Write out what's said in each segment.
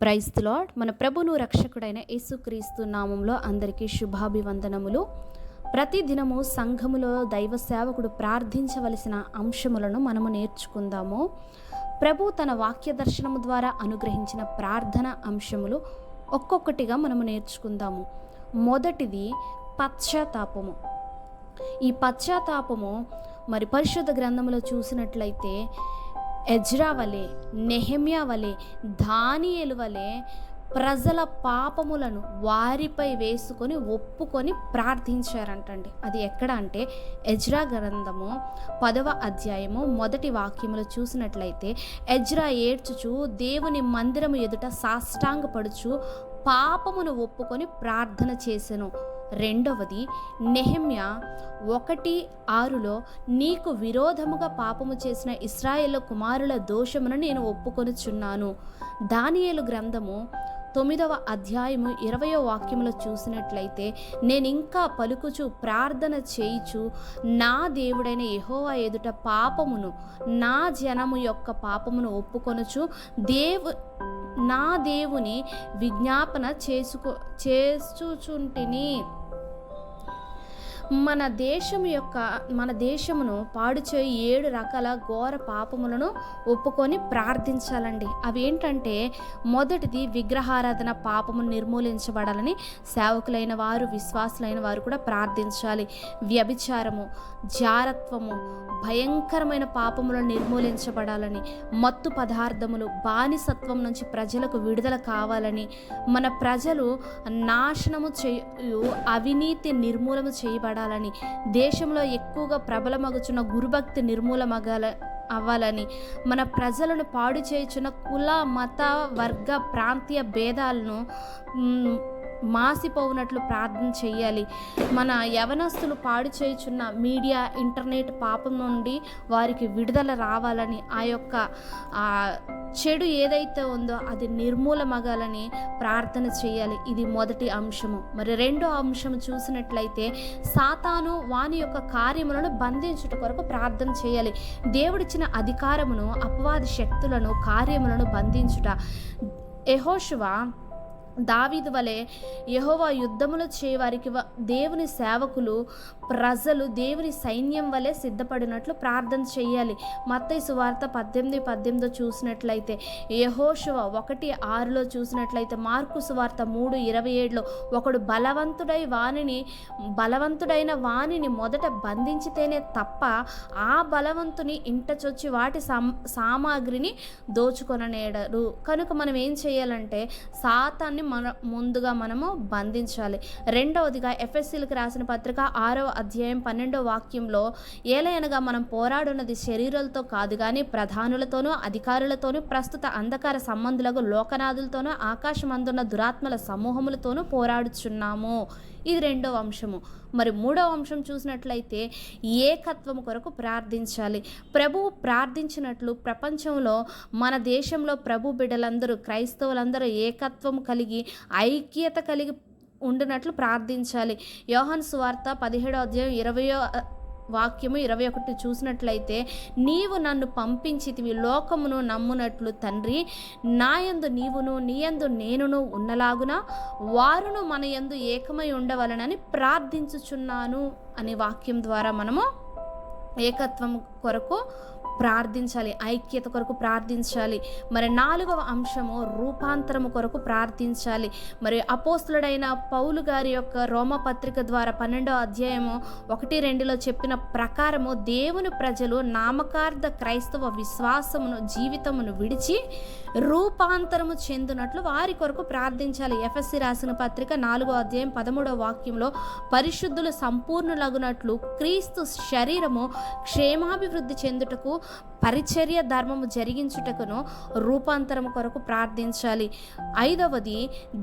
Praise the lord. మన ప్రభును రక్షకుడైన యేసుక్రీస్తు నామంలో అందరికీ శుభాభివందనములు. ప్రతి దినము సంఘములో దైవ సేవకుడు ప్రార్థించవలసిన అంశములను మనము నేర్చుకుందాము. ప్రభు తన వాక్య దర్శనము ద్వారా అనుగ్రహించిన ప్రార్థన అంశములు ఒక్కొక్కటిగా మనము నేర్చుకుందాము. మొదటిది పశ్చాత్తాపము. ఈ పశ్చాత్తాపము మరి పరిశుద్ధ గ్రంథంలో చూసినట్లయితే ఎజ్రా వలె, నెహెమ్యా వలె, దానియేలు వలె ప్రజల పాపములను వారిపై వేసుకొని ఒప్పుకొని ప్రార్థించారంటండి. అది ఎక్కడ అంటే ఎజ్రా గ్రంథము 10వ అధ్యాయము 1వ వాక్యములో చూసినట్లయితే ఎజ్రా ఏడ్చుచు దేవుని మందిరము ఎదుట సాష్టాంగపడుచు పాపమును ఒప్పుకొని ప్రార్థన చేసెను. రెండవది నెహెమ్యా 1:6 నీకు విరోధముగా పాపము చేసిన ఇశ్రాయేలు కుమారుల దోషమును నేను ఒప్పుకొనుచున్నాను. దానియేలు గ్రంథము 9వ అధ్యాయము 20వ వాక్యములో చూసినట్లయితే నేను ఇంకా పలుకుచు ప్రార్థన చేయుచు నా దేవుడైన యెహోవా ఎదుట పాపమును నా జనము యొక్క పాపమును ఒప్పుకొనుచు నా దేవుని విజ్ఞాపన చేస్తుచుంటిని. మన దేశమును పాడు చేయి 7 రకాల ఘోర పాపములను ఒప్పుకొని ప్రార్థించాలండి. అవి ఏంటంటే మొదటిది విగ్రహారాధన పాపము నిర్మూలించబడాలని సేవకులైన వారు, విశ్వాసులైన వారు కూడా ప్రార్థించాలి. వ్యభిచారము, జారత్వము, భయంకరమైన పాపములను నిర్మూలించబడాలని, మత్తు పదార్థములు, బానిసత్వం నుంచి ప్రజలకు విడుదల కావాలని, మన ప్రజలు నాశనము చేయు అవినీతి నిర్మూలన చేయబడాలని, దేశంలో ఎక్కువగా ప్రబలమగుచున్న గురుభక్తి అవ్వాలని, మన ప్రజలను పాడు చేయుచున్న కుల, మత, వర్గ, ప్రాంతీయ భేదాలను మాసిపోవునట్లు ప్రార్థన చేయాలి. మన యవనస్తులు పాడు చేయుచున్న మీడియా, ఇంటర్నెట్ పాపం నుండి వారికి విడుదల రావాలని, ఆ యొక్క చెడు ఏదైతే ఉందో అది నిర్మూలమగాలని ప్రార్థన చేయాలి. ఇది మొదటి అంశము. మరి రెండో అంశము చూసినట్లయితే సాతాను వాని యొక్క కార్యములను బంధించుట కొరకు ప్రార్థన చేయాలి. దేవుడిచ్చిన అధికారమును, అపవాది శక్తులను, కార్యములను బంధించుట. యెహోషువ దావీదు వలె యెహోవా యుద్ధములు చేయవారికి దేవుని సేవకులు, ప్రజలు దేవుని సైన్యం వలె సిద్ధపడినట్లు ప్రార్థన చేయాలి. మత్తయి సువార్త 18:18 చూసినట్లయితే, యెహోషువ 1:6 చూసినట్లయితే, మార్కు సువార్త 3:27 ఒకడు బలవంతుడైన వానిని మొదట బంధించితేనే తప్ప ఆ బలవంతుని ఇంట చొచ్చి వాటి సామాగ్రిని దోచుకొననేడరు. కనుక మనం ఏం చేయాలంటే సాతాన్ని ముందుగా మనము బంధించాలి. రెండవదిగా ఎఫెసీయులకు రాసిన పత్రిక 6వ అధ్యాయం 12వ వాక్యంలో, ఏలయనగా మనం పోరాడున్నది శరీరాలతో కాదు కానీ ప్రధానులతోనూ, అధికారులతోనూ, ప్రస్తుత అంధకార సంబంధులకు, లోకనాథులతోనూ, ఆకాశమందున్న దురాత్మల సమూహములతోనూ పోరాడుచున్నాము. ఇది రెండవ అంశము. మరి మూడవ అంశం చూసినట్లయితే ఏకత్వము కొరకు ప్రార్థించాలి. ప్రభువు ప్రార్థించినట్లు ప్రపంచంలో, మన దేశంలో ప్రభు బిడ్డలందరూ, క్రైస్తవులందరూ ఏకత్వం కలిగి, ఐక్యత కలిగి ఉండినట్లు ప్రార్థించాలి. యోహాను సువార్త 17వ అధ్యాయం 20వ వాక్యము 21 చూసినట్లయితే, నీవు నన్ను పంపించితివి, లోకమును నమ్మునట్లు తండ్రి, నాయందు నీవును నీయందు నేనును ఉన్నలాగున వారును మన యందు ఏకమై ఉండవలనని ప్రార్థించుచున్నాను అనే వాక్యం ద్వారా మనము ఏకత్వం కొరకు ప్రార్థించాలి, ఐక్యత కొరకు ప్రార్థించాలి. మరి 4వ అంశము రూపాంతరము కొరకు ప్రార్థించాలి. మరి అపోస్తులుడైన పౌలు గారి యొక్క రోమపత్రిక ద్వారా 12వ అధ్యాయము 1-2 చెప్పిన ప్రకారము దేవుని ప్రజలు నామకార్థ క్రైస్తవ విశ్వాసమును, జీవితమును విడిచి రూపాంతరము చెందినట్లు వారి కొరకు ప్రార్థించాలి. ఎఫెసీ రాసిన పత్రిక 4వ అధ్యాయం 13వ వాక్యంలో, పరిశుద్ధులు సంపూర్ణులగునట్లు క్రీస్తు శరీరము క్షేమాభివృద్ధి చెందుటకు, పరిచర్య ధర్మము జరిగించుటకును రూపాంతరం కొరకు ప్రార్థించాలి. 5వది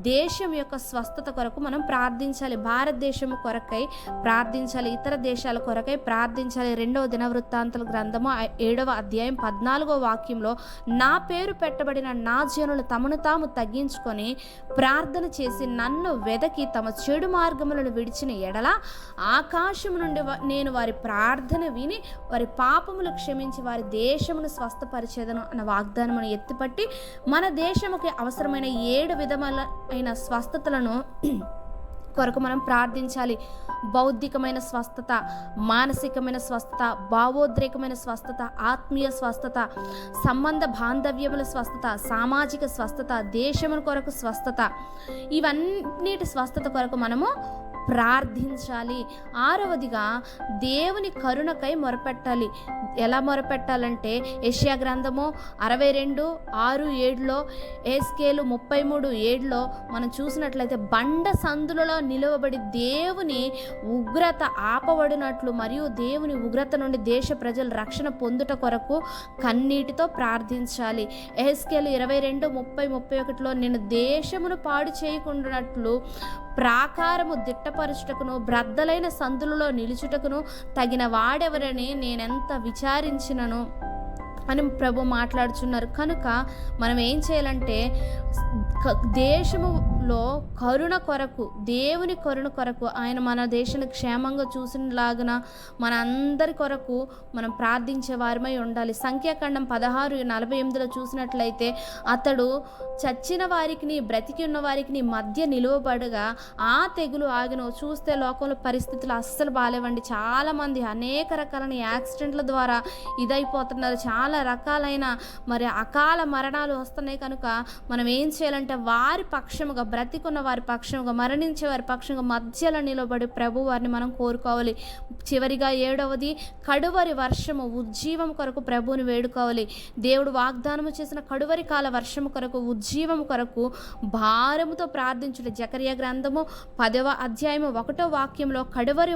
దేశం యొక్క స్వస్థత కొరకు మనం ప్రార్థించాలి. భారతదేశము కొరకై ప్రార్థించాలి, ఇతర దేశాల కొరకై ప్రార్థించాలి. 2వ దినవృత్తాంతాల గ్రంథము 7వ అధ్యాయం 14వ వాక్యంలో, నా పేరు పెట్టబడిన నా జనులు తమను తాము తగ్గించుకొని ప్రార్థన చేసి నన్ను వెదకి తమ చెడు మార్గములను విడిచిన ఎడల ఆకాశము నుండి నేను వారి ప్రార్థన విని విని వారి పాపములు క్షమించి వారి దేశమును స్వస్థపరిచేదను అన్న వాగ్దానమును ఎత్తిపట్టి మన దేశముకి అవసరమైన 7 విధములైన స్వస్థతలను కొరకు మనం ప్రార్థించాలి. బౌద్ధికమైన స్వస్థత, మానసికమైన స్వస్థత, భావోద్రేకమైన స్వస్థత, ఆత్మీయ స్వస్థత, సంబంధ బాంధవ్యముల స్వస్థత, సామాజిక స్వస్థత, దేశముల కొరకు స్వస్థత, ఇవన్నిటి స్వస్థత కొరకు మనము ప్రార్థించాలి. 6వదిగా దేవుని కరుణకై మొరపెట్టాలి. ఎలా మొరపెట్టాలంటే యెషయా గ్రంథము 62:6-7లో, ఎహెజ్కేలు 33:7లో మనం చూసినట్లయితే బండ సందులలో నిలువబడి దేవుని ఉగ్రత ఆపబడినట్లు మరియు దేవుని ఉగ్రత నుండి దేశ ప్రజలు రక్షణ పొందుట కొరకు కన్నీటితో ప్రార్థించాలి. ఎహెజ్కేలు 22:30-31లో నేను దేశమును పాడు చేయకుండానట్లు ప్రాకారము దిట్టపరచుటకును బ్రద్దలైన సందులలో నిలుచుటకును తగిన వాడెవరని నేనెంత విచారించినను అని ప్రభు మాట్లాడుచున్నారు. కనుక మనం ఏం చేయాలంటే దేశములో కరుణ కొరకు, దేవుని కరుణ కొరకు, ఆయన మన దేశాన్ని క్షేమంగా చూసినలాగున మన అందరి కొరకు మనం ప్రార్థించే వారమై ఉండాలి. సంఖ్యాకాండం 16:48లో చూసినట్లయితే అతడు చచ్చిన వారికి బ్రతికి ఉన్న వారికి మధ్య నిలువబడగా ఆ తెగులు ఆగిన. చూస్తే లోకంలో పరిస్థితులు అస్సలు బాలేవండి. చాలామంది అనేక రకాలైన యాక్సిడెంట్ల ద్వారా ఇదైపోతున్నారు. చాలా రకాలైన అకాల మరణాలు వస్తున్నాయి. కనుక మనం ఏం చేయాలంటే వారి పక్షముగా, బ్రతికున్న వారి పక్షముగా, మరణించే వారి పక్షంగా మధ్యలో నిలబడి ప్రభు వారిని మనం కోరుకోవాలి. చివరిగా 7వది కడువరి వర్షము, ఉజ్జీవం కొరకు ప్రభువుని వేడుకోవాలి. దేవుడు వాగ్దానము చేసిన కడువరి కాల వర్షము కొరకు, ఉజ్జీవం కొరకు భారముతో ప్రార్థించుట. జకర్యా గ్రంథము 10:1 కడువరి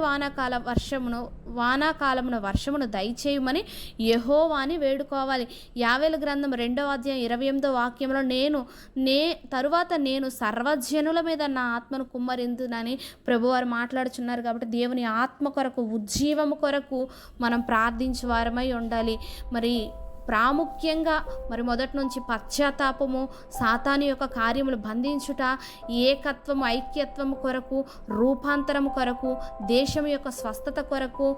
వానాకాలమున వర్షమును దయచేయమని యెహోవాని వేడుకోవాలి. యావేలు గ్రంథం 2:28 తరువాత నేను సర్వజనుల మీద నా ఆత్మను కుమ్మరిందునని ప్రభువారు మాట్లాడుచున్నారు. కాబట్టి దేవుని ఆత్మ కొరకు, ఉజ్జీవము కొరకు మనం ప్రార్థించే వారమై ఉండాలి. ప్రాముఖ్యంగా మొదటి నుంచి పశ్చాత్తాపము, సాతాను యొక్క కార్యములు బంధించుట, ఏకత్వము, ఐక్యత్వము కొరకు, రూపాంతరము కొరకు, దేశం యొక్క స్వస్థత కొరకు,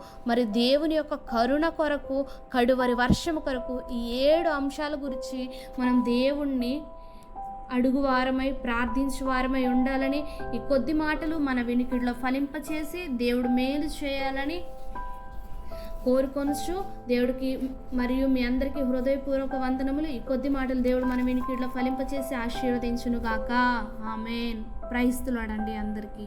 దేవుని యొక్క కరుణ కొరకు, కడువరి వర్షము కొరకు, ఈ 7 అంశాల గురించి మనం దేవుణ్ణి అడుగువారమై ప్రార్థించువారమై ఉండాలని, ఈ కొద్ది మాటలు మన వినికిడిలో ఫలింపచేసి దేవుడు మేలు చేయాలని కోరుకొనుచు దేవుడికి మరియు మీ అందరికీ హృదయపూర్వక వందనములు. ఈ కొద్ది మాటలు దేవుడు మన వినికిడిలో ఫలింపచేసి ఆశీర్వదించును గాక. ఆమేన్. ప్రైజ్ ది లార్డ్ అందరికీ.